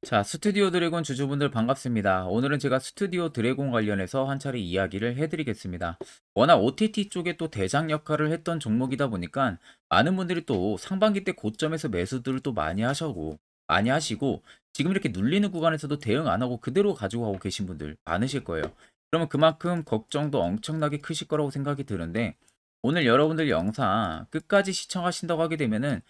자, 스튜디오 드래곤 주주분들 반갑습니다. 오늘은 제가 스튜디오 드래곤 관련해서 한 차례 이야기를 해드리겠습니다. 워낙 OTT 쪽에 또 대장 역할을 했던 종목이다 보니까 많은 분들이 또 상반기 때 고점에서 매수들을 또 많이 하시고 지금 이렇게 눌리는 구간에서도 대응 안 하고 그대로 가지고 가고 계신 분들 많으실 거예요. 그러면 그만큼 걱정도 엄청나게 크실 거라고 생각이 드는데 오늘 여러분들 영상 끝까지 시청하신다고 하게 되면은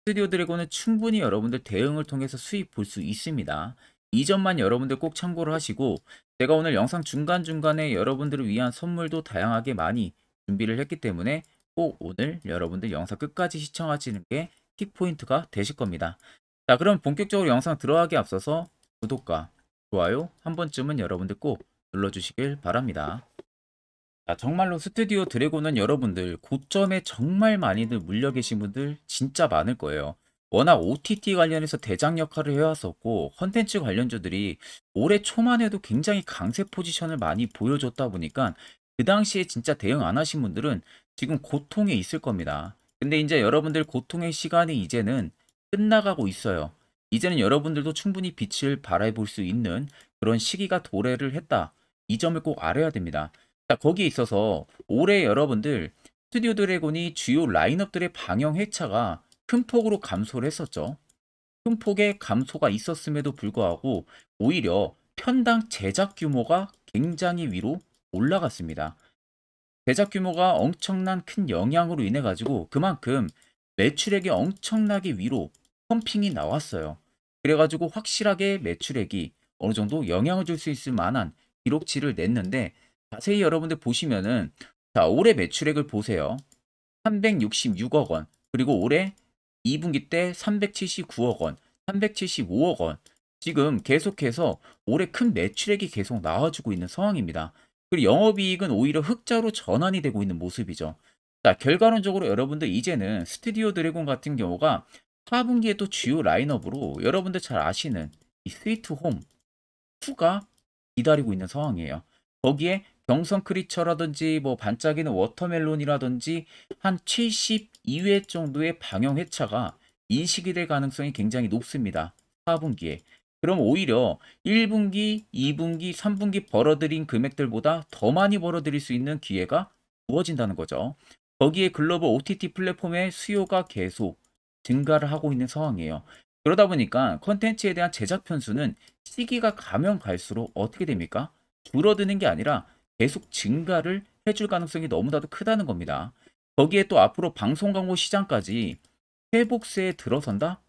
스튜디오 드래곤은 충분히 여러분들 대응을 통해서 수익 볼 수 있습니다. 이 점만 여러분들 꼭 참고를 하시고 제가 오늘 영상 중간중간에 여러분들을 위한 선물도 다양하게 많이 준비를 했기 때문에 꼭 오늘 여러분들 영상 끝까지 시청하시는 게 킥포인트가 되실 겁니다. 자, 그럼 본격적으로 영상 들어가기 앞서서 구독과 좋아요 한 번쯤은 여러분들 꼭 눌러주시길 바랍니다. 자, 정말로 스튜디오 드래곤은 여러분들 고점에 정말 많이들 물려 계신 분들 진짜 많을 거예요. 워낙 OTT 관련해서 대장 역할을 해왔었고 컨텐츠 관련주들이 올해 초만 해도 굉장히 강세 포지션을 많이 보여줬다 보니까 그 당시에 진짜 대응 안 하신 분들은 지금 고통에 있을 겁니다. 근데 이제 여러분들 고통의 시간이 이제는 끝나가고 있어요. 이제는 여러분들도 충분히 빛을 발해볼 수 있는 그런 시기가 도래를 했다. 이 점을 꼭 알아야 됩니다. 자, 거기에 있어서 올해 여러분들 스튜디오 드래곤이 주요 라인업들의 방영 회차가 큰 폭으로 감소를 했었죠. 큰 폭의 감소가 있었음에도 불구하고 오히려 편당 제작 규모가 굉장히 위로 올라갔습니다. 제작 규모가 엄청난 큰 영향으로 인해 가지고 그만큼 매출액이 엄청나게 위로 펌핑이 나왔어요. 그래 가지고 확실하게 매출액이 어느 정도 영향을 줄 수 있을 만한 기록치를 냈는데 자세히 여러분들 보시면은 자, 올해 매출액을 보세요. 366억 원. 그리고 올해 2분기 때 379억 원, 375억 원. 지금 계속해서 올해 큰 매출액이 계속 나와주고 있는 상황입니다. 그리고 영업이익은 오히려 흑자로 전환이 되고 있는 모습이죠. 자, 결과론적으로 여러분들 이제는 스튜디오 드래곤 같은 경우가 4분기에 또 주요 라인업으로 여러분들 잘 아시는 이 스위트 홈 2가 기다리고 있는 상황이에요. 거기에 경성 크리처라든지 뭐 반짝이는 워터멜론이라든지 한 72회 정도의 방영 회차가 인식이 될 가능성이 굉장히 높습니다. 4분기에. 그럼 오히려 1분기, 2분기, 3분기 벌어들인 금액들보다 더 많이 벌어들일 수 있는 기회가 주어진다는 거죠. 거기에 글로벌 OTT 플랫폼의 수요가 계속 증가를 하고 있는 상황이에요. 그러다 보니까 컨텐츠에 대한 제작 편수는 시기가 가면 갈수록 어떻게 됩니까? 줄어드는 게 아니라 계속 증가를 해줄 가능성이 너무나도 크다는 겁니다. 거기에 또 앞으로 방송 광고 시장까지 회복세에 들어선다?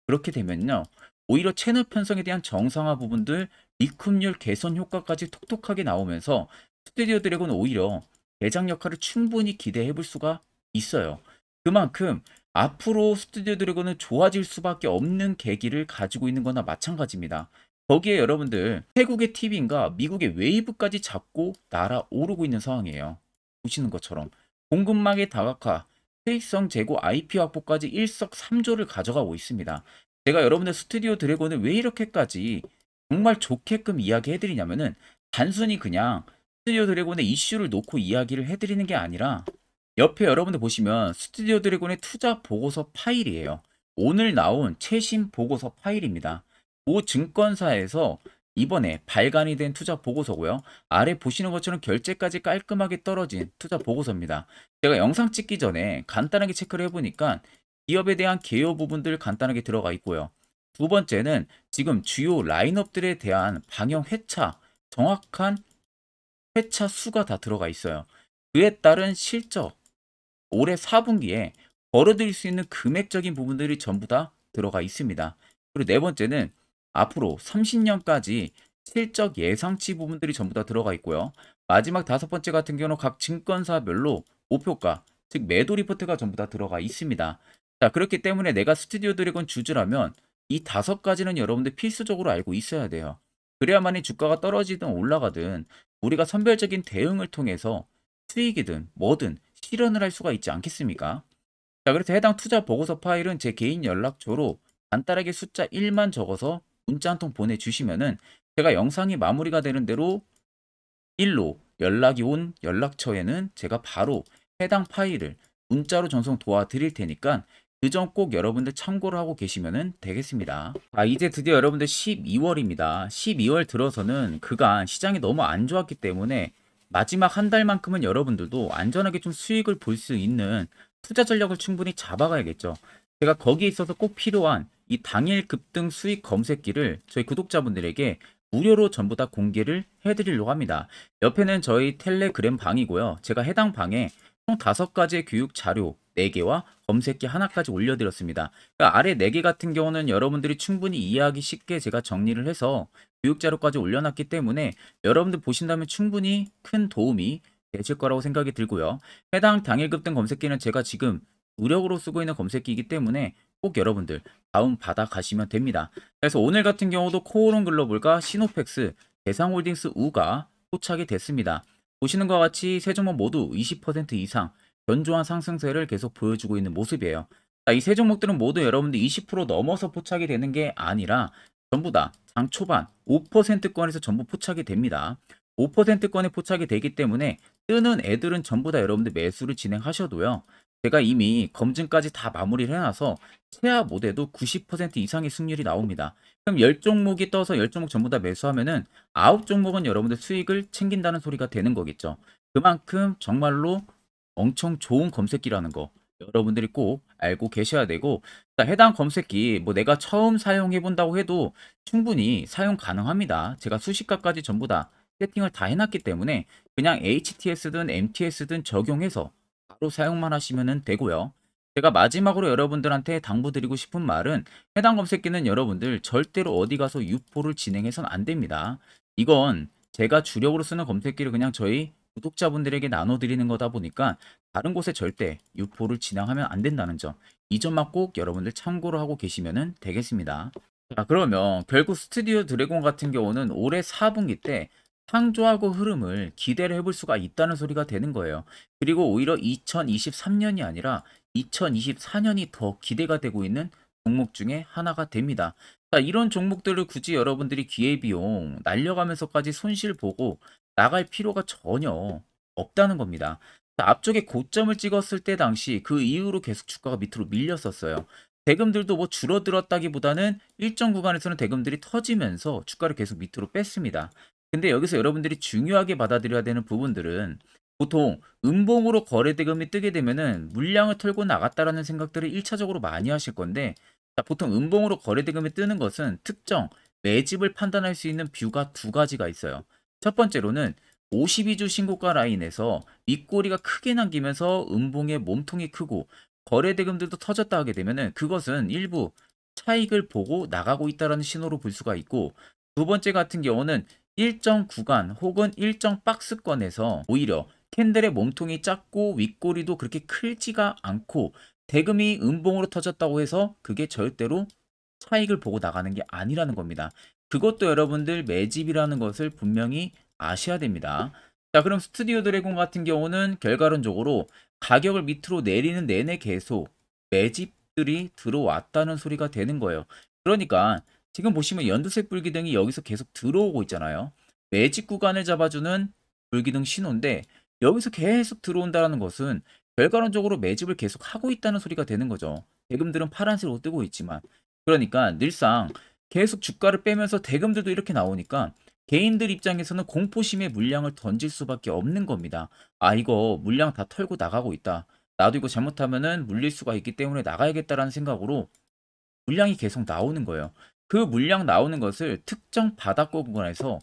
그렇게 되면요. 오히려 채널 편성에 대한 정상화 부분들, 리쿰률 개선 효과까지 톡톡하게 나오면서 스튜디오 드래곤은 오히려 대장 역할을 충분히 기대해 볼 수가 있어요. 그만큼 앞으로 스튜디오 드래곤은 좋아질 수밖에 없는 계기를 가지고 있는 거나 마찬가지입니다. 거기에 여러분들 태국의 TV인가 미국의 웨이브까지 잡고 날아오르고 있는 상황이에요. 보시는 것처럼 공급망의 다각화, 수익성 제고 IP 확보까지 일석삼조를 가져가고 있습니다. 제가 여러분들 스튜디오 드래곤을 왜 이렇게까지 정말 좋게끔 이야기해드리냐면은 단순히 그냥 스튜디오 드래곤의 이슈를 놓고 이야기를 해드리는 게 아니라 옆에 여러분들 보시면 스튜디오 드래곤의 투자 보고서 파일이에요. 오늘 나온 최신 보고서 파일입니다. 모 증권사에서 이번에 발간이 된 투자 보고서고요. 아래 보시는 것처럼 결제까지 깔끔하게 떨어진 투자 보고서입니다. 제가 영상 찍기 전에 간단하게 체크를 해보니까 기업에 대한 개요 부분들 간단하게 들어가 있고요. 두 번째는 지금 주요 라인업들에 대한 방영 회차, 정확한 회차 수가 다 들어가 있어요. 그에 따른 실적, 올해 4분기에 벌어들일 수 있는 금액적인 부분들이 전부 다 들어가 있습니다. 그리고 네 번째는 앞으로 30년까지 실적 예상치 부분들이 전부 다 들어가 있고요. 마지막 다섯 번째 같은 경우는 각 증권사별로 목표가, 즉 매도 리포트가 전부 다 들어가 있습니다. 자, 그렇기 때문에 내가 스튜디오 드래곤 주주라면 이 다섯 가지는 여러분들 필수적으로 알고 있어야 돼요. 그래야만이 주가가 떨어지든 올라가든 우리가 선별적인 대응을 통해서 수익이든 뭐든 실현을 할 수가 있지 않겠습니까? 자, 그래서 해당 투자 보고서 파일은 제 개인 연락처로 간단하게 숫자 1만 적어서 문자 한 통 보내주시면은 제가 영상이 마무리가 되는 대로 1로 연락이 온 연락처에는 제가 바로 해당 파일을 문자로 전송 도와드릴 테니까 그 점 꼭 여러분들 참고를 하고 계시면 되겠습니다. 이제 드디어 여러분들 12월입니다. 12월 들어서는 그간 시장이 너무 안 좋았기 때문에 마지막 한 달만큼은 여러분들도 안전하게 좀 수익을 볼 수 있는 투자 전략을 충분히 잡아가야겠죠. 제가 거기에 있어서 꼭 필요한 이 당일 급등 수익 검색기를 저희 구독자분들에게 무료로 전부 다 공개를 해드리려고 합니다. 옆에는 저희 텔레그램 방이고요. 제가 해당 방에 총 5가지의 교육 자료 4개와 검색기 하나까지 올려드렸습니다. 그러니까 아래 4개 같은 경우는 여러분들이 충분히 이해하기 쉽게 제가 정리를 해서 교육 자료까지 올려놨기 때문에 여러분들 보신다면 충분히 큰 도움이 되실 거라고 생각이 들고요. 해당 당일 급등 검색기는 제가 지금 무료로 쓰고 있는 검색기이기 때문에 꼭 여러분들 다운받아 가시면 됩니다. 그래서 오늘 같은 경우도 코오롱 글로벌과 시노펙스, 대상홀딩스 우가 포착이 됐습니다. 보시는 것과 같이 세 종목 모두 20% 이상 견조한 상승세를 계속 보여주고 있는 모습이에요. 이 세 종목들은 모두 여러분들 20% 넘어서 포착이 되는 게 아니라 전부 다 장 초반 5%권에서 전부 포착이 됩니다. 5%권에 포착이 되기 때문에 뜨는 애들은 전부 다 여러분들 매수를 진행하셔도요. 제가 이미 검증까지 다 마무리를 해놔서 최하 못해도 90% 이상의 승률이 나옵니다. 그럼 10종목이 떠서 10종목 전부 다 매수하면은 9종목은 여러분들 수익을 챙긴다는 소리가 되는 거겠죠. 그만큼 정말로 엄청 좋은 검색기라는 거 여러분들이 꼭 알고 계셔야 되고, 해당 검색기 뭐 내가 처음 사용해 본다고 해도 충분히 사용 가능합니다. 제가 수식값까지 전부 다 세팅을 다 해놨기 때문에 그냥 HTS든 MTS든 적용해서 바로 사용만 하시면 되고요. 제가 마지막으로 여러분들한테 당부드리고 싶은 말은, 해당 검색기는 여러분들 절대로 어디 가서 유포를 진행해서는 안 됩니다. 이건 제가 주력으로 쓰는 검색기를 그냥 저희 구독자분들에게 나눠드리는 거다 보니까 다른 곳에 절대 유포를 진행하면 안 된다는 점, 이 점만 꼭 여러분들 참고를 하고 계시면 되겠습니다. 자, 그러면 결국 스튜디오 드래곤 같은 경우는 올해 4분기 때 상조하고 흐름을 기대를 해볼 수가 있다는 소리가 되는 거예요. 그리고 오히려 2023년이 아니라 2024년이 더 기대가 되고 있는 종목 중에 하나가 됩니다. 자, 이런 종목들을 굳이 여러분들이 기회비용 날려가면서까지 손실 보고 나갈 필요가 전혀 없다는 겁니다. 자, 앞쪽에 고점을 찍었을 때 당시 그 이후로 계속 주가가 밑으로 밀렸었어요. 대금들도 뭐 줄어들었다기보다는 일정 구간에서는 대금들이 터지면서 주가를 계속 밑으로 뺐습니다. 근데 여기서 여러분들이 중요하게 받아들여야 되는 부분들은, 보통 음봉으로 거래 대금이 뜨게 되면은 물량을 털고 나갔다라는 생각들을 1차적으로 많이 하실 건데, 자, 보통 음봉으로 거래 대금이 뜨는 것은 특정 매집을 판단할 수 있는 뷰가 두 가지가 있어요. 첫 번째로는 52주 신고가 라인에서 윗꼬리가 크게 남기면서 음봉의 몸통이 크고 거래 대금들도 터졌다 하게 되면은 그것은 일부 차익을 보고 나가고 있다라는 신호로 볼 수가 있고, 두 번째 같은 경우는 일정 구간 혹은 일정 박스권에서 오히려 캔들의 몸통이 작고 윗꼬리도 그렇게 크지가 않고 대금이 음봉으로 터졌다고 해서 그게 절대로 차익을 보고 나가는 게 아니라는 겁니다. 그것도 여러분들 매집이라는 것을 분명히 아셔야 됩니다. 자, 그럼 스튜디오 드래곤 같은 경우는 결과론적으로 가격을 밑으로 내리는 내내 계속 매집들이 들어왔다는 소리가 되는 거예요. 그러니까 지금 보시면 연두색 불기둥이 여기서 계속 들어오고 있잖아요. 매집 구간을 잡아주는 불기둥 신호인데, 여기서 계속 들어온다는 것은 결과론적으로 매집을 계속 하고 있다는 소리가 되는 거죠. 대금들은 파란색으로 뜨고 있지만, 그러니까 늘상 계속 주가를 빼면서 대금들도 이렇게 나오니까 개인들 입장에서는 공포심에 물량을 던질 수밖에 없는 겁니다. 이거 물량 다 털고 나가고 있다. 나도 이거 잘못하면은 물릴 수가 있기 때문에 나가야겠다라는 생각으로 물량이 계속 나오는 거예요. 그 물량 나오는 것을 특정 바닥권 구간에서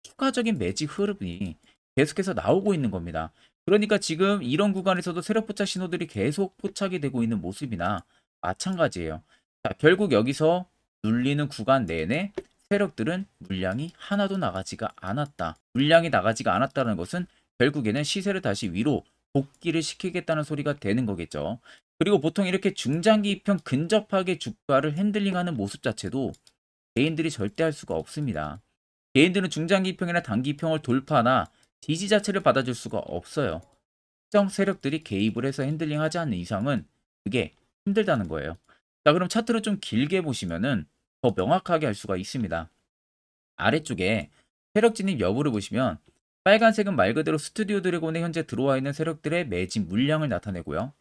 추가적인 매직 흐름이 계속해서 나오고 있는 겁니다. 그러니까 지금 이런 구간에서도 세력 포착 신호들이 계속 포착이 되고 있는 모습이나 마찬가지예요. 자, 결국 여기서 눌리는 구간 내내 세력들은 물량이 하나도 나가지가 않았다. 물량이 나가지가 않았다는 것은 결국에는 시세를 다시 위로 복귀를 시키겠다는 소리가 되는 거겠죠. 그리고 보통 이렇게 중장기 이평 근접하게 주가를 핸들링하는 모습 자체도 개인들이 절대 할 수가 없습니다. 개인들은 중장기 이평이나 단기 이평을 돌파나 지지 자체를 받아줄 수가 없어요. 특정 세력들이 개입을 해서 핸들링하지 않는 이상은 그게 힘들다는 거예요. 자, 그럼 차트를 좀 길게 보시면은 더 명확하게 알 수가 있습니다. 아래쪽에 세력 진입 여부를 보시면 빨간색은 말 그대로 스튜디오 드래곤에 현재 들어와 있는 세력들의 매집 물량을 나타내고요.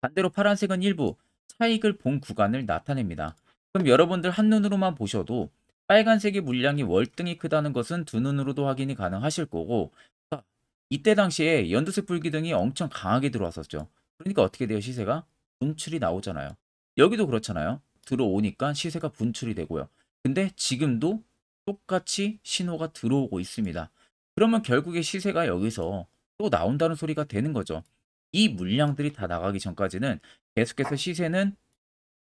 반대로 파란색은 일부 차익을 본 구간을 나타냅니다. 그럼 여러분들 한눈으로만 보셔도 빨간색의 물량이 월등히 크다는 것은 두 눈으로도 확인이 가능하실 거고, 자, 이때 당시에 연두색 불기둥이 엄청 강하게 들어왔었죠. 그러니까 어떻게 돼요, 시세가? 분출이 나오잖아요. 여기도 그렇잖아요. 들어오니까 시세가 분출이 되고요. 근데 지금도 똑같이 신호가 들어오고 있습니다. 그러면 결국에 시세가 여기서 또 나온다는 소리가 되는 거죠. 이 물량들이 다 나가기 전까지는 계속해서 시세는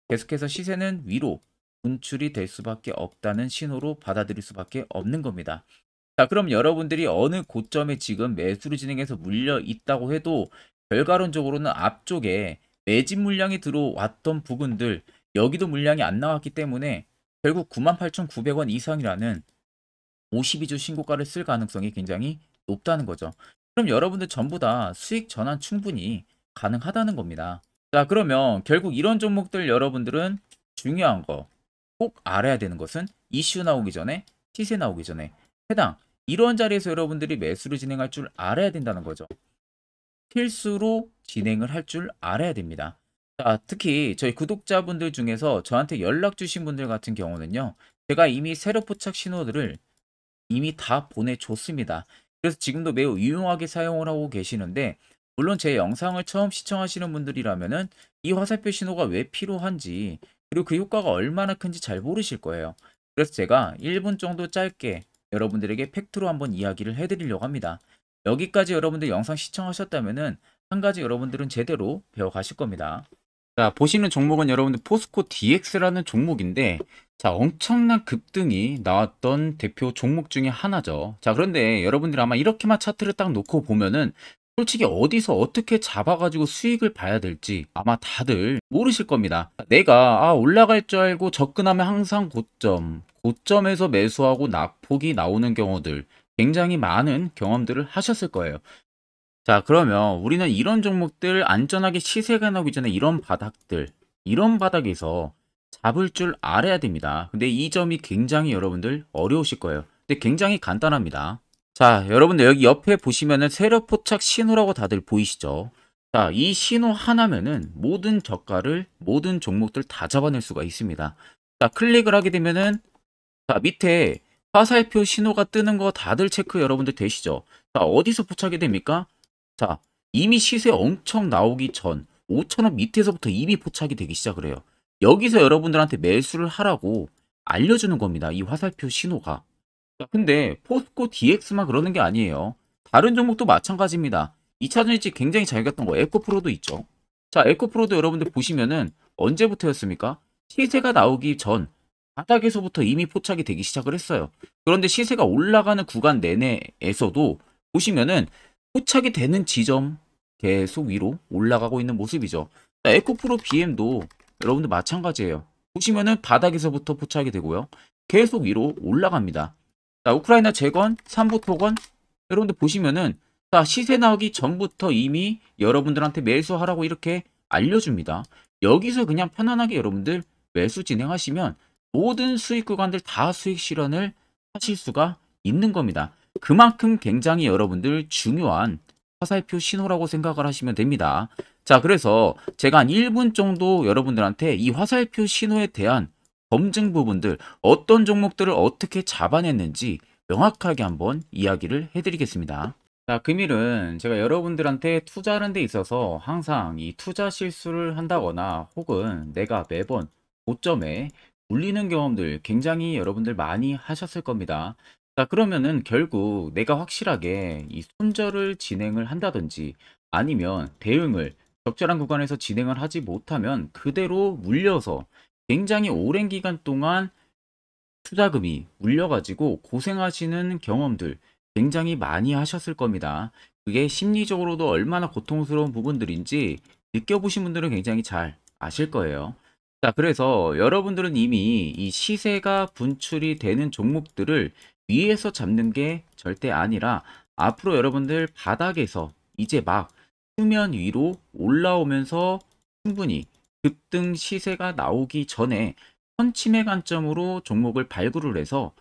계속해서 시세는 위로 분출이 될 수밖에 없다는 신호로 받아들일 수밖에 없는 겁니다. 자, 그럼 여러분들이 어느 고점에 지금 매수를 진행해서 물려 있다고 해도 결과론적으로는 앞쪽에 매집 물량이 들어왔던 부분들, 여기도 물량이 안 나왔기 때문에 결국 98,900원 이상이라는 52주 신고가를 쓸 가능성이 굉장히 높다는 거죠. 그럼 여러분들 전부 다 수익 전환 충분히 가능하다는 겁니다. 자, 그러면 결국 이런 종목들 여러분들은 중요한 거 꼭 알아야 되는 것은 이슈 나오기 전에, 시세 나오기 전에 해당 이런 자리에서 여러분들이 매수를 진행할 줄 알아야 된다는 거죠. 필수로 진행을 할 줄 알아야 됩니다. 자, 특히 저희 구독자분들 중에서 저한테 연락 주신 분들 같은 경우는요. 제가 이미 세로 포착 신호들을 이미 다 보내줬습니다. 그래서 지금도 매우 유용하게 사용을 하고 계시는데, 물론 제 영상을 처음 시청하시는 분들이라면은 이 화살표 신호가 왜 필요한지, 그리고 그 효과가 얼마나 큰지 잘 모르실 거예요. 그래서 제가 1분 정도 짧게 여러분들에게 팩트로 한번 이야기를 해드리려고 합니다. 여기까지 여러분들 영상 시청하셨다면은 한 가지 여러분들은 제대로 배워가실 겁니다. 자, 보시는 종목은 여러분들 포스코 DX라는 종목인데, 자, 엄청난 급등이 나왔던 대표 종목 중에 하나죠. 자, 그런데 여러분들이 아마 이렇게만 차트를 딱 놓고 보면은 솔직히 어디서 어떻게 잡아가지고 수익을 봐야 될지 아마 다들 모르실 겁니다. 내가 올라갈 줄 알고 접근하면 항상 고점에서 매수하고 낙폭이 나오는 경우들 굉장히 많은 경험들을 하셨을 거예요. 자, 그러면 우리는 이런 종목들 안전하게 시세가 나오기 전에 이런 바닥에서 잡을 줄 알아야 됩니다. 근데 이 점이 굉장히 여러분들 어려우실 거예요. 근데 굉장히 간단합니다. 자, 여러분들 여기 옆에 보시면은 세력 포착 신호라고 다들 보이시죠? 자, 이 신호 하나면은 모든 저가를, 모든 종목들 다 잡아낼 수가 있습니다. 자, 클릭을 하게 되면은 자, 밑에 화살표 신호가 뜨는 거 다들 체크 여러분들 되시죠? 자, 어디서 포착이 됩니까? 자, 이미 시세 엄청 나오기 전 5,000원 밑에서부터 이미 포착이 되기 시작을 해요. 여기서 여러분들한테 매수를 하라고 알려주는 겁니다. 이 화살표 신호가. 자, 근데 포스코 DX만 그러는 게 아니에요. 다른 종목도 마찬가지입니다. 2차전지 굉장히 잘 갔던 거 에코프로도 있죠. 자, 에코프로도 여러분들 보시면은 언제부터였습니까? 시세가 나오기 전 바닥에서부터 이미 포착이 되기 시작을 했어요. 그런데 시세가 올라가는 구간 내내에서도 보시면은 포착이 되는 지점 계속 위로 올라가고 있는 모습이죠. 자, 에코프로 BM도 여러분들 마찬가지예요. 보시면은 바닥에서부터 포착이 되고요. 계속 위로 올라갑니다. 자, 우크라이나 재건, 삼부 토건 여러분들 보시면은 자, 시세 나오기 전부터 이미 여러분들한테 매수하라고 이렇게 알려줍니다. 여기서 그냥 편안하게 여러분들 매수 진행하시면 모든 수익 구간들 다 수익 실현을 하실 수가 있는 겁니다. 그만큼 굉장히 여러분들 중요한 화살표 신호라고 생각을 하시면 됩니다. 자, 그래서 제가 한 1분 정도 여러분들한테 이 화살표 신호에 대한 검증 부분들, 어떤 종목들을 어떻게 잡아냈는지 명확하게 한번 이야기를 해드리겠습니다. 자, 금일은 제가 여러분들한테 투자하는 데 있어서 항상 이 투자 실수를 한다거나 혹은 내가 매번 고점에 물리는 경험들 굉장히 여러분들 많이 하셨을 겁니다. 자, 그러면은 결국 내가 확실하게 이 손절을 진행을 한다든지 아니면 대응을 적절한 구간에서 진행을 하지 못하면 그대로 물려서 굉장히 오랜 기간 동안 투자금이 물려가지고 고생하시는 경험들 굉장히 많이 하셨을 겁니다. 그게 심리적으로도 얼마나 고통스러운 부분들인지 느껴보신 분들은 굉장히 잘 아실 거예요. 자, 그래서 여러분들은 이미 이 시세가 분출이 되는 종목들을 위에서 잡는 게 절대 아니라 앞으로 여러분들 바닥에서 이제 막 수면 위로 올라오면서 충분히 급등 시세가 나오기 전에 선침해 관점으로 종목을 발굴을 해서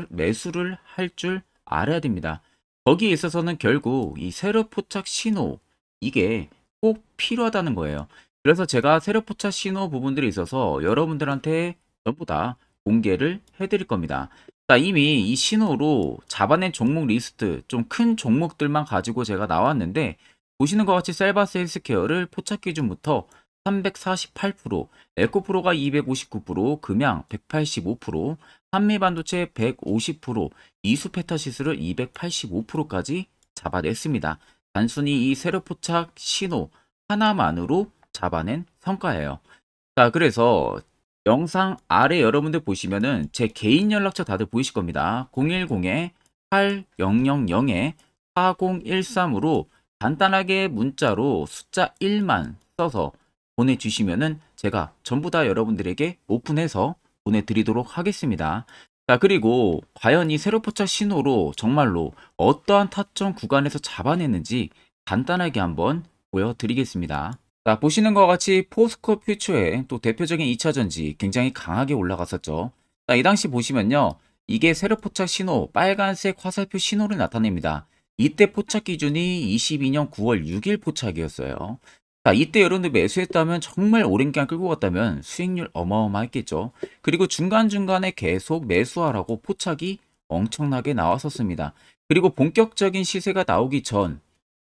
매수를 할 줄 알아야 됩니다. 거기에 있어서는 결국 이 세로 포착 신호 이게 꼭 필요하다는 거예요. 그래서 제가 세력 포착 신호 부분들이 있어서 여러분들한테 전부 다 공개를 해드릴 겁니다. 자, 이미 이 신호로 잡아낸 종목 리스트, 좀 큰 종목들만 가지고 제가 나왔는데, 보시는 것 같이 셀바스 헬스케어를 포착 기준부터 348%, 에코프로가 259%, 금양 185%, 한미반도체 150%, 이수페타시스를 285%까지 잡아냈습니다. 단순히 이 세력 포착 신호 하나만으로 잡아낸 성과예요. 자, 그래서 영상 아래 여러분들 보시면은 제 개인 연락처 다들 보이실 겁니다. 010-8000-4013으로 간단하게 문자로 숫자 1만 써서 보내주시면은 제가 전부 다 여러분들에게 오픈해서 보내드리도록 하겠습니다. 자, 그리고 과연 이 세로 포착 신호로 정말로 어떠한 타점 구간에서 잡아냈는지 간단하게 한번 보여드리겠습니다. 자, 보시는 것과 같이 포스코 퓨처의 또 대표적인 2차전지 굉장히 강하게 올라갔었죠. 자, 이 당시 보시면요. 이게 세력 포착 신호, 빨간색 화살표 신호를 나타냅니다. 이때 포착 기준이 22년 9월 6일 포착이었어요. 자, 이때 여러분들 매수했다면 정말 오랜 기간 끌고 갔다면 수익률 어마어마했겠죠. 그리고 중간중간에 계속 매수하라고 포착이 엄청나게 나왔었습니다. 그리고 본격적인 시세가 나오기 전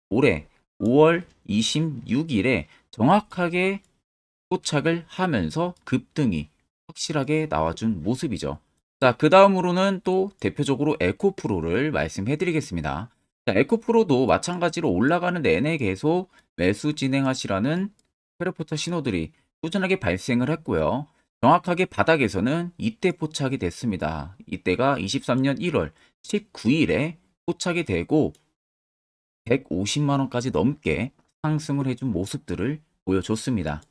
올해 5월 26일에 정확하게 포착을 하면서 급등이 확실하게 나와준 모습이죠. 자, 그 다음으로는 또 대표적으로 에코프로를 말씀해 드리겠습니다. 자, 에코프로도 마찬가지로 올라가는 내내 계속 매수 진행하시라는 페르포터 신호들이 꾸준하게 발생을 했고요. 정확하게 바닥에서는 이때 포착이 됐습니다. 이때가 23년 1월 19일에 포착이 되고 150만원까지 넘게 상승을 해준 모습들을 보여줬습니다.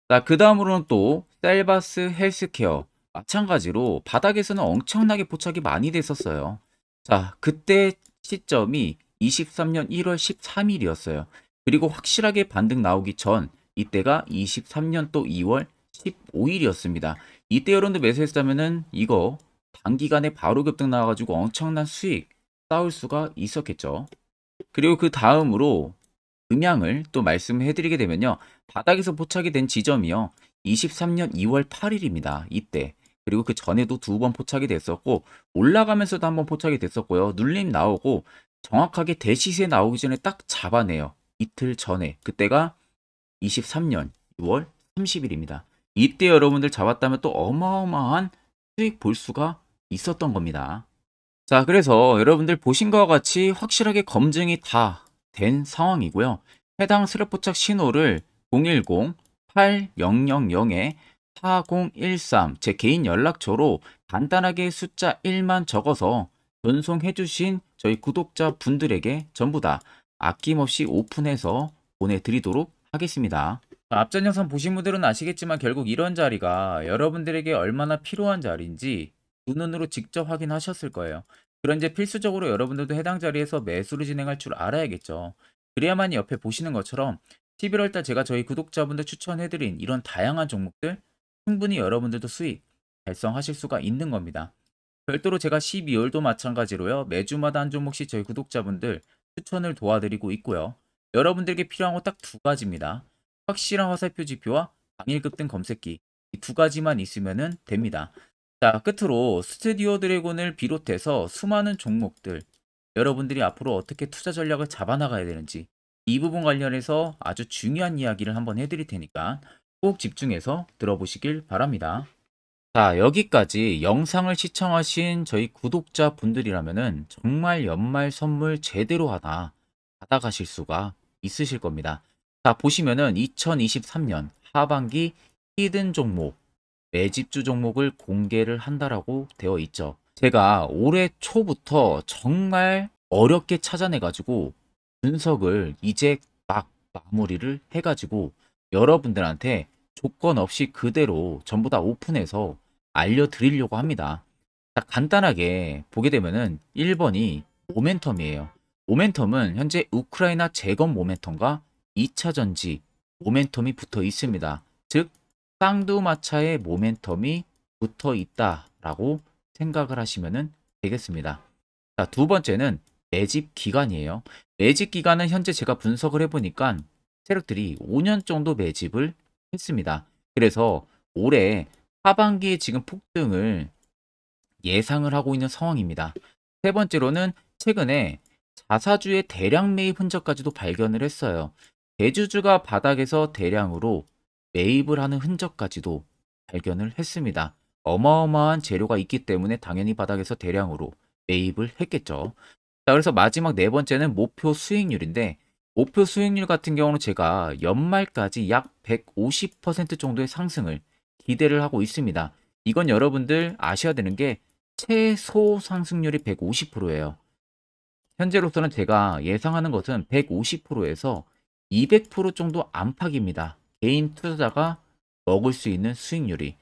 자, 그 다음으로는 또 셀바스 헬스케어 마찬가지로 바닥에서는 엄청나게 포착이 많이 됐었어요. 자, 그때 시점이 23년 1월 13일이었어요. 그리고 확실하게 반등 나오기 전 이때가 23년 또 2월 15일이었습니다. 이때 여러분들 매수했다면은 이거 단기간에 바로 급등 나와가지고 엄청난 수익 쌓을 수가 있었겠죠. 그리고 그 다음으로 음향을 또 말씀해 드리게 되면요. 바닥에서 포착이 된 지점이요. 23년 2월 8일입니다. 이때. 그리고 그 전에도 두 번 포착이 됐었고 올라가면서도 한번 포착이 됐었고요. 눌림 나오고 정확하게 대시세 나오기 전에 딱 잡아내요. 이틀 전에. 그때가 23년 6월 30일입니다. 이때 여러분들 잡았다면 또 어마어마한 수익 볼 수가 있었던 겁니다. 자, 그래서 여러분들 보신 것과 같이 확실하게 검증이 다 된 상황이고요. 해당 스랩 포착 신호를 010-8000-4013 제 개인 연락처로 간단하게 숫자 1만 적어서 전송해 주신 저희 구독자 분들에게 전부 다 아낌없이 오픈해서 보내드리도록 하겠습니다. 앞전 영상 보신 분들은 아시겠지만 결국 이런 자리가 여러분들에게 얼마나 필요한 자리인지 두 눈으로 직접 확인하셨을 거예요. 그런 이제 필수적으로 여러분들도 해당 자리에서 매수를 진행할 줄 알아야겠죠. 그래야만 옆에 보시는 것처럼 11월달 제가 저희 구독자분들 추천해드린 이런 다양한 종목들 충분히 여러분들도 수익 달성하실 수가 있는 겁니다. 별도로 제가 12월도 마찬가지로요. 매주마다 한 종목씩 저희 구독자분들 추천을 도와드리고 있고요. 여러분들에게 필요한 거 딱 두 가지입니다. 확실한 화살표 지표와 당일 급등 검색기 이 두 가지만 있으면 됩니다. 자, 끝으로 스튜디오 드래곤을 비롯해서 수많은 종목들 여러분들이 앞으로 어떻게 투자 전략을 잡아나가야 되는지 이 부분 관련해서 아주 중요한 이야기를 한번 해드릴 테니까 꼭 집중해서 들어보시길 바랍니다. 자, 여기까지 영상을 시청하신 저희 구독자 분들이라면은 정말 연말 선물 제대로 하나 받아가실 수가 있으실 겁니다. 자, 보시면은 2023년 하반기 히든 종목 매집주 종목을 공개를 한다라고 되어 있죠. 제가 올해 초부터 정말 어렵게 찾아내가지고 분석을 이제 막 마무리를 해가지고 여러분들한테 조건 없이 그대로 전부 다 오픈해서 알려드리려고 합니다. 자, 간단하게 보게 되면은 1번이 모멘텀이에요. 모멘텀은 현재 우크라이나 재건 모멘텀과 2차 전지 모멘텀이 붙어 있습니다. 즉 쌍두마차의 모멘텀이 붙어 있다라고 생각을 하시면 되겠습니다. 자, 두 번째는 매집 기간이에요. 매집 기간은 현재 제가 분석을 해보니까 세력들이 5년 정도 매집을 했습니다. 그래서 올해 하반기에 지금 폭등을 예상을 하고 있는 상황입니다. 세 번째로는 최근에 자사주의 대량 매입 흔적까지도 발견을 했어요. 대주주가 바닥에서 대량으로 매입을 하는 흔적까지도 발견을 했습니다. 어마어마한 재료가 있기 때문에 당연히 바닥에서 대량으로 매입을 했겠죠. 자, 그래서 마지막 네 번째는 목표 수익률인데, 목표 수익률 같은 경우는 제가 연말까지 약 150% 정도의 상승을 기대를 하고 있습니다. 이건 여러분들 아셔야 되는 게 최소 상승률이 150%예요. 현재로서는 제가 예상하는 것은 150%에서 200% 정도 안팎입니다. 개인 투자자가 먹을 수 있는 수익률이.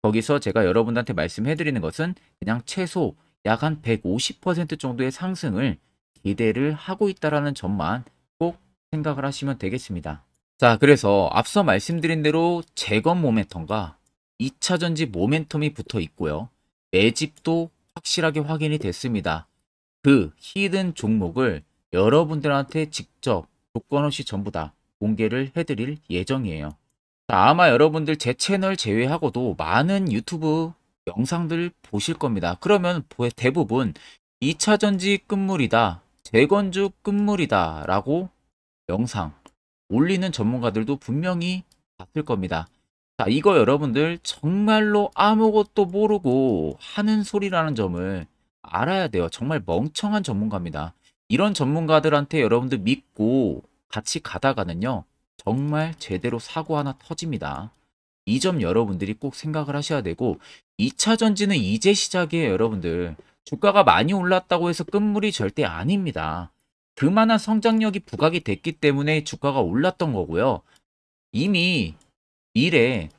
거기서 제가 여러분들한테 말씀해 드리는 것은 그냥 최소 약 한 150% 정도의 상승을 기대를 하고 있다라는 점만 꼭 생각을 하시면 되겠습니다. 자, 그래서 앞서 말씀드린 대로 재건 모멘텀과 2차 전지 모멘텀이 붙어 있고요. 매집도 확실하게 확인이 됐습니다. 그 히든 종목을 여러분들한테 직접 조건 없이 전부 다 공개를 해드릴 예정이에요. 자, 아마 여러분들 제 채널 제외하고도 많은 유튜브 영상들 보실 겁니다. 그러면 대부분 2차 전지 끝물이다, 재건주 끝물이다 라고 영상 올리는 전문가들도 분명히 봤을 겁니다. 자, 이거 여러분들 정말로 아무것도 모르고 하는 소리라는 점을 알아야 돼요. 정말 멍청한 전문가입니다. 이런 전문가들한테 여러분들 믿고 같이 가다가는요, 정말 제대로 사고 하나 터집니다. 이 점 여러분들이 꼭 생각을 하셔야 되고, 2차 전지는 이제 시작이에요, 여러분들. 주가가 많이 올랐다고 해서 끝물이 절대 아닙니다. 그만한 성장력이 부각이 됐기 때문에 주가가 올랐던 거고요. 이미 미래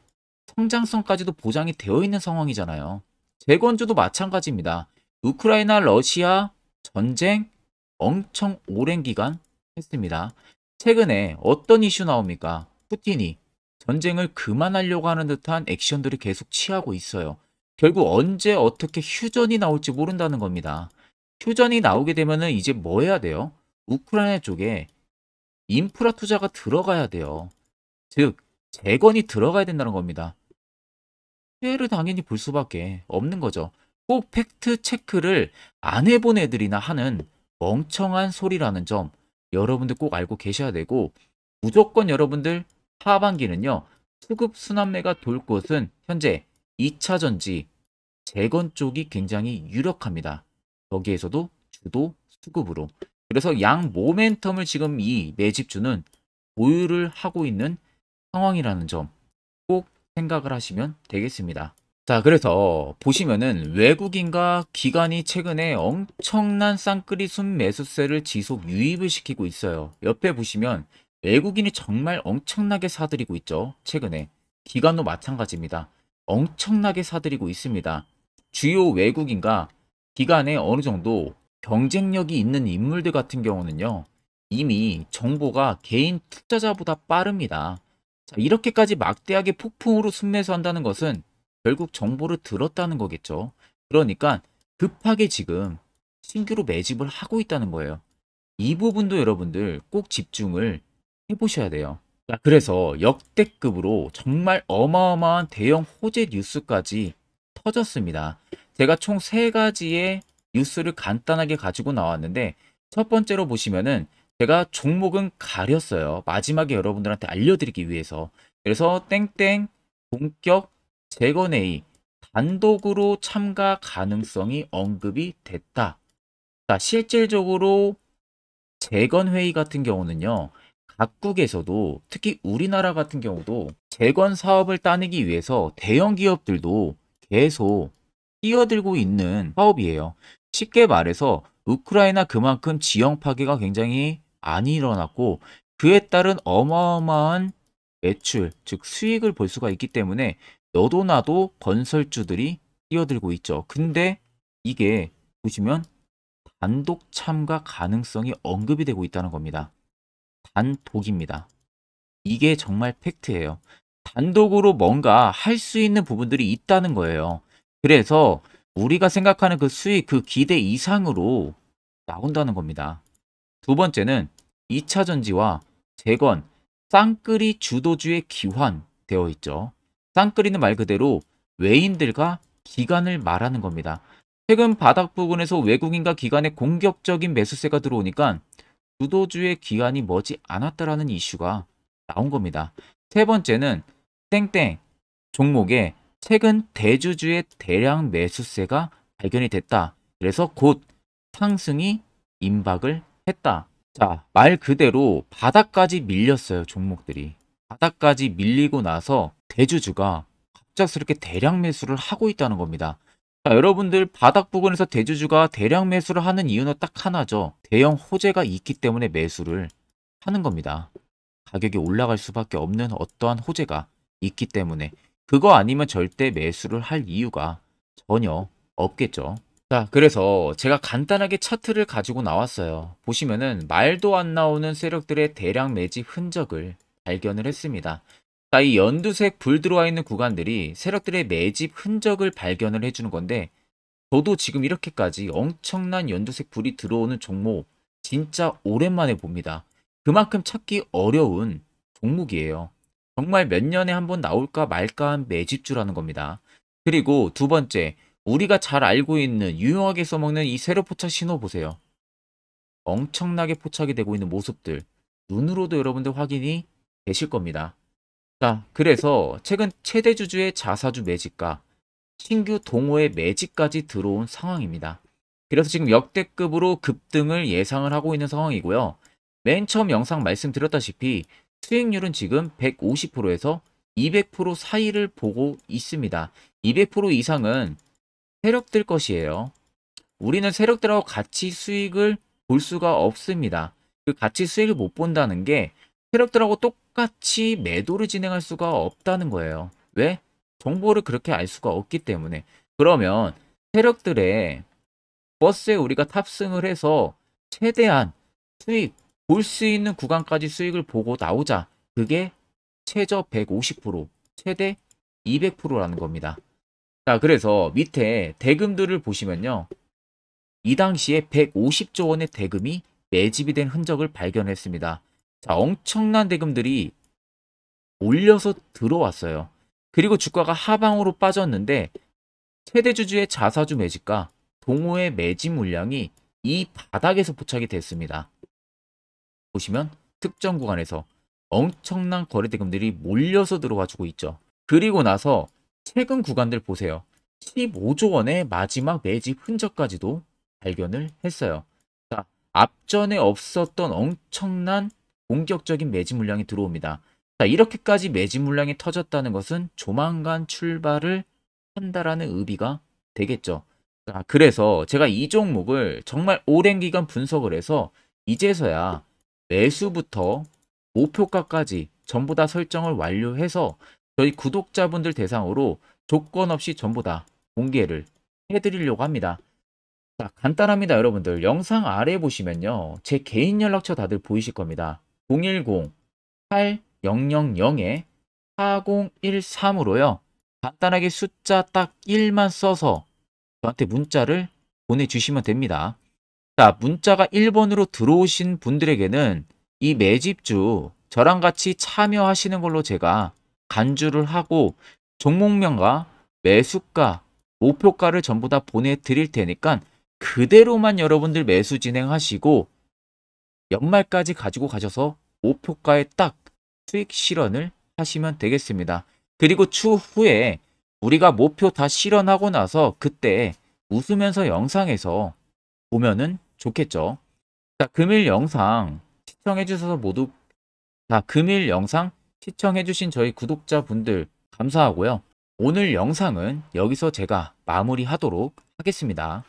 성장성까지도 보장이 되어 있는 상황이잖아요. 재건주도 마찬가지입니다. 우크라이나 러시아 전쟁 엄청 오랜 기간 했습니다. 최근에 어떤 이슈 나옵니까? 푸틴이 전쟁을 그만하려고 하는 듯한 액션들을 계속 취하고 있어요. 결국 언제 어떻게 휴전이 나올지 모른다는 겁니다. 휴전이 나오게 되면은 이제 뭐 해야 돼요? 우크라이나 쪽에 인프라 투자가 들어가야 돼요. 즉, 재건이 들어가야 된다는 겁니다. 피해를 당연히 볼 수밖에 없는 거죠. 꼭 팩트 체크를 안 해본 애들이나 하는 멍청한 소리라는 점 여러분들 꼭 알고 계셔야 되고, 무조건 여러분들 하반기는요, 수급 순환매가 돌 곳은 현재 2차 전지, 재건 쪽이 굉장히 유력합니다. 거기에서도 주도 수급으로. 그래서 양 모멘텀을 지금 이 매집주는 보유를 하고 있는 상황이라는 점 꼭 생각을 하시면 되겠습니다. 자, 그래서 보시면은 외국인과 기관이 최근에 엄청난 쌍끌이 순매수세를 지속 유입을 시키고 있어요. 옆에 보시면 외국인이 정말 엄청나게 사들이고 있죠. 최근에. 기관도 마찬가지입니다. 엄청나게 사들이고 있습니다. 주요 외국인과 기관에 어느 정도 경쟁력이 있는 인물들 같은 경우는요, 이미 정보가 개인 투자자보다 빠릅니다. 자, 이렇게까지 막대하게 폭풍으로 순매수한다는 것은 결국 정보를 들었다는 거겠죠. 그러니까 급하게 지금 신규로 매집을 하고 있다는 거예요. 이 부분도 여러분들 꼭 집중을 해보셔야 돼요. 자, 그래서 역대급으로 정말 어마어마한 대형 호재 뉴스까지 터졌습니다. 제가 총 세 가지의 뉴스를 간단하게 가지고 나왔는데, 첫 번째로 보시면은 제가 종목은 가렸어요. 마지막에 여러분들한테 알려드리기 위해서. 그래서 땡땡 본격 재건회의 단독으로 참가 가능성이 언급이 됐다. 자, 실질적으로 재건회의 같은 경우는요, 각국에서도 특히 우리나라 같은 경우도 재건 사업을 따내기 위해서 대형 기업들도 계속 뛰어들고 있는 사업이에요. 쉽게 말해서 우크라이나 그만큼 지형 파괴가 굉장히 많이 일어났고, 그에 따른 어마어마한 매출, 즉 수익을 볼 수가 있기 때문에 너도 나도 건설주들이 뛰어들고 있죠. 근데 이게 보시면 단독 참가 가능성이 언급이 되고 있다는 겁니다. 단독입니다. 이게 정말 팩트예요. 단독으로 뭔가 할 수 있는 부분들이 있다는 거예요. 그래서 우리가 생각하는 그 수익, 그 기대 이상으로 나온다는 겁니다. 두 번째는 2차 전지와 재건, 쌍끌이 주도주의 기환 되어 있죠. 쌍끌이는 말 그대로 외인들과 기관을 말하는 겁니다. 최근 바닥 부근에서 외국인과 기관의 공격적인 매수세가 들어오니까 주도주의 기관이 머지 않았다라는 이슈가 나온 겁니다. 세 번째는 땡땡 종목에 최근 대주주의 대량 매수세가 발견이 됐다. 그래서 곧 상승이 임박을 했다. 자, 말 그대로 바닥까지 밀렸어요, 종목들이. 바닥까지 밀리고 나서 대주주가 갑작스럽게 대량 매수를 하고 있다는 겁니다. 자, 여러분들 바닥 부근에서 대주주가 대량 매수를 하는 이유는 딱 하나죠. 대형 호재가 있기 때문에 매수를 하는 겁니다. 가격이 올라갈 수밖에 없는 어떠한 호재가 있기 때문에 그거 아니면 절대 매수를 할 이유가 전혀 없겠죠. 자, 그래서 제가 간단하게 차트를 가지고 나왔어요. 보시면은 말도 안 나오는 세력들의 대량 매집 흔적을 발견을 했습니다. 자, 이 연두색 불 들어와 있는 구간들이 세력들의 매집 흔적을 발견을 해주는 건데, 저도 지금 이렇게까지 엄청난 연두색 불이 들어오는 종목 진짜 오랜만에 봅니다. 그만큼 찾기 어려운 종목이에요. 정말 몇 년에 한 번 나올까 말까 한 매집주라는 겁니다. 그리고 두 번째, 우리가 잘 알고 있는 유용하게 써먹는 이 세로 포착 신호 보세요. 엄청나게 포착이 되고 있는 모습들 눈으로도 여러분들 확인이 되실 겁니다. 자, 그래서 최근 최대 주주의 자사주 매집과 신규 동호회 매집까지 들어온 상황입니다. 그래서 지금 역대급으로 급등을 예상을 하고 있는 상황이고요. 맨 처음 영상 말씀드렸다시피 수익률은 지금 150%에서 200% 사이를 보고 있습니다. 200% 이상은 세력들 것이에요. 우리는 세력들하고 같이 수익을 볼 수가 없습니다. 그 같이 수익을 못 본다는 게 세력들하고 똑같이 매도를 진행할 수가 없다는 거예요. 왜? 정보를 그렇게 알 수가 없기 때문에. 그러면 세력들의 버스에 우리가 탑승을 해서 최대한 수익 볼 수 있는 구간까지 수익을 보고 나오자. 그게 최저 150%, 최대 200%라는 겁니다. 자, 그래서 밑에 대금들을 보시면요. 이 당시에 150조 원의 대금이 매집이 된 흔적을 발견했습니다. 자, 엄청난 대금들이 올려서 들어왔어요. 그리고 주가가 하방으로 빠졌는데 최대 주주의 자사주 매집과 동호회 매집 물량이 이 바닥에서 포착이 됐습니다. 보시면 특정 구간에서 엄청난 거래 대금들이 몰려서 들어와주고 있죠. 그리고 나서 최근 구간들 보세요. 15조 원의 마지막 매집 흔적까지도 발견을 했어요. 자, 앞전에 없었던 엄청난 공격적인 매집 물량이 들어옵니다. 자, 이렇게까지 매집 물량이 터졌다는 것은 조만간 출발을 한다라는 의미가 되겠죠. 자, 그래서 제가 이 종목을 정말 오랜 기간 분석을 해서 이제서야 매수부터 목표가까지 전부 다 설정을 완료해서 저희 구독자분들 대상으로 조건 없이 전부 다 공개를 해드리려고 합니다. 자, 간단합니다, 여러분들. 영상 아래 보시면요. 제 개인 연락처 다들 보이실 겁니다. 010-8013-4013으로요. 간단하게 숫자 딱 1만 써서 저한테 문자를 보내주시면 됩니다. 자, 문자가 1번으로 들어오신 분들에게는 이 매집주 저랑 같이 참여하시는 걸로 제가 간주를 하고 종목명과 매수가, 목표가를 전부 다 보내드릴 테니까 그대로만 여러분들 매수 진행하시고 연말까지 가지고 가셔서 목표가에 딱 수익 실현을 하시면 되겠습니다. 그리고 추후에 우리가 목표 다 실현하고 나서 그때 웃으면서 영상에서 보면은 좋겠죠. 자, 금일 영상 시청해주셔서 모두 금일 영상 시청해주신 저희 구독자분들 감사하고요. 오늘 영상은 여기서 제가 마무리하도록 하겠습니다.